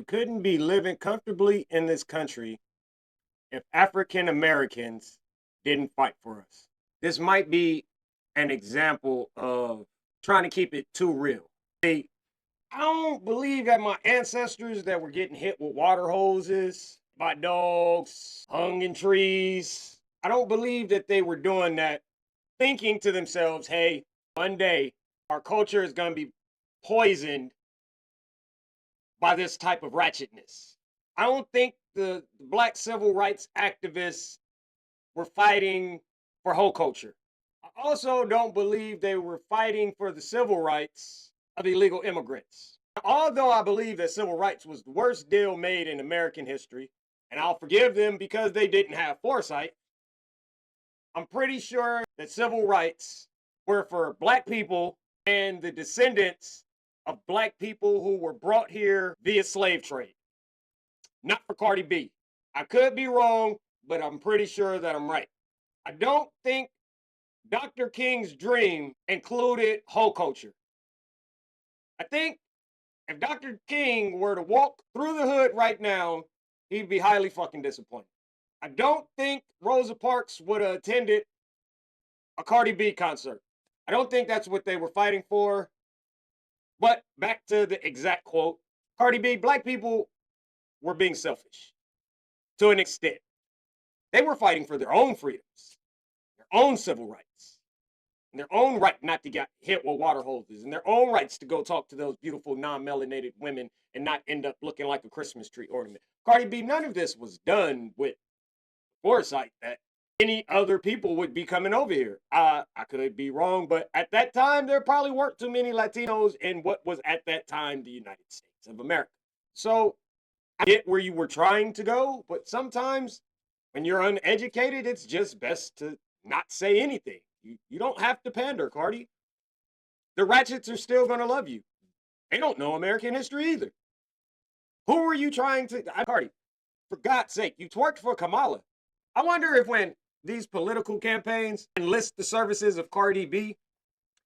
you couldn't be living comfortably in this country if African Americans didn't fight for us. This might be an example of trying to keep it too real. Hey, I don't believe that my ancestors that were getting hit with water hoses by dogs, hung in trees, I don't believe that they were doing that thinking to themselves, hey, one day our culture is going to be poisoned by this type of ratchetness. I don't think the black civil rights activists were fighting for whole culture. I also don't believe they were fighting for the civil rights of illegal immigrants. Although I believe that civil rights was the worst deal made in American history, and I'll forgive them because they didn't have foresight, I'm pretty sure that civil rights were for black people and the descendants of black people who were brought here via slave trade, not for Cardi B. I could be wrong, but I'm pretty sure that I'm right. I don't think Dr. King's dream included whole culture. I think if Dr. King were to walk through the hood right now, he'd be highly fucking disappointed. I don't think Rosa Parks would have attended a Cardi B concert. I don't think that's what they were fighting for. But back to the exact quote, Cardi B, black people were being selfish to an extent. They were fighting for their own freedoms, their own civil rights, and their own right not to get hit with water hoses, and their own rights to go talk to those beautiful non-melanated women and not end up looking like a Christmas tree ornament. Cardi B, none of this was done with foresight that any other people would be coming over here. I could be wrong, but at that time, there probably weren't too many Latinos in what was at that time the United States of America. So I get where you were trying to go, but sometimes when you're uneducated, it's just best to not say anything. You don't have to pander, Cardi. The ratchets are still going to love you. They don't know American history either. Who were you trying to, Cardi, for God's sake, you twerked for Kamala. I wonder if when these political campaigns enlist the services of Cardi B,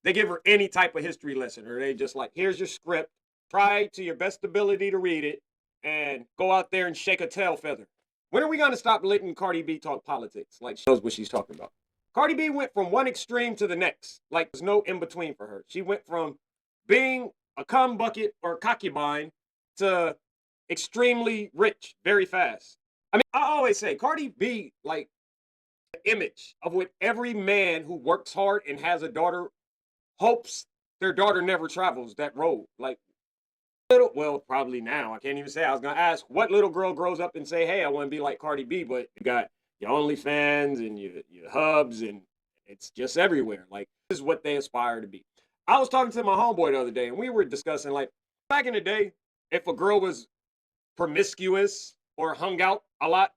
they give her any type of history lesson, or they just like, here's your script, try to your best ability to read it, and go out there and shake a tail feather. When are we going to stop letting Cardi B talk politics? Like, she knows what she's talking about. Cardi B went from one extreme to the next. Like, there's no in between for her. She went from being a cum bucket or concubine to extremely rich very fast. I mean, I always say Cardi B, like, the image of what every man who works hard and has a daughter hopes their daughter never travels that road. Like, well, probably now. I can't even say. I was gonna ask what little girl grows up and say, "Hey, I want to be like Cardi B," but you got your OnlyFans and your hubs, and it's just everywhere. Like, this is what they aspire to be. I was talking to my homeboy the other day, and we were discussing, like, back in the day, if a girl was promiscuous or hung out a lot,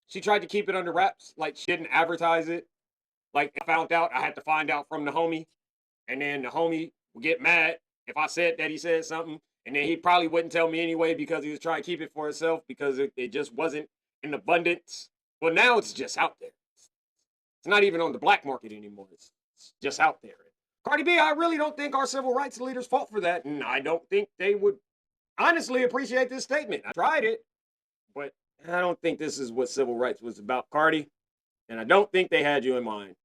she tried to keep it under wraps. Like, she didn't advertise it. Like, I found out, I had to find out from the homie, and then the homie would get mad if I said that he said something, and then he probably wouldn't tell me anyway because he was trying to keep it for himself because it just wasn't in abundance. Well, now it's just out there. It's not even on the black market anymore. It's just out there. Cardi B, I really don't think our civil rights leaders fought for that, and I don't think they would honestly appreciate this statement. I tried it, but I don't think this is what civil rights was about, Cardi, and I don't think they had you in mind.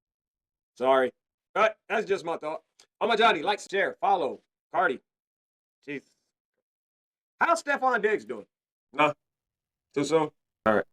Sorry. But that's just my thought. Oh my Johnny, like, share, follow, Cardi. Jeez. How's Stephon Diggs doing? No. Too soon? All right.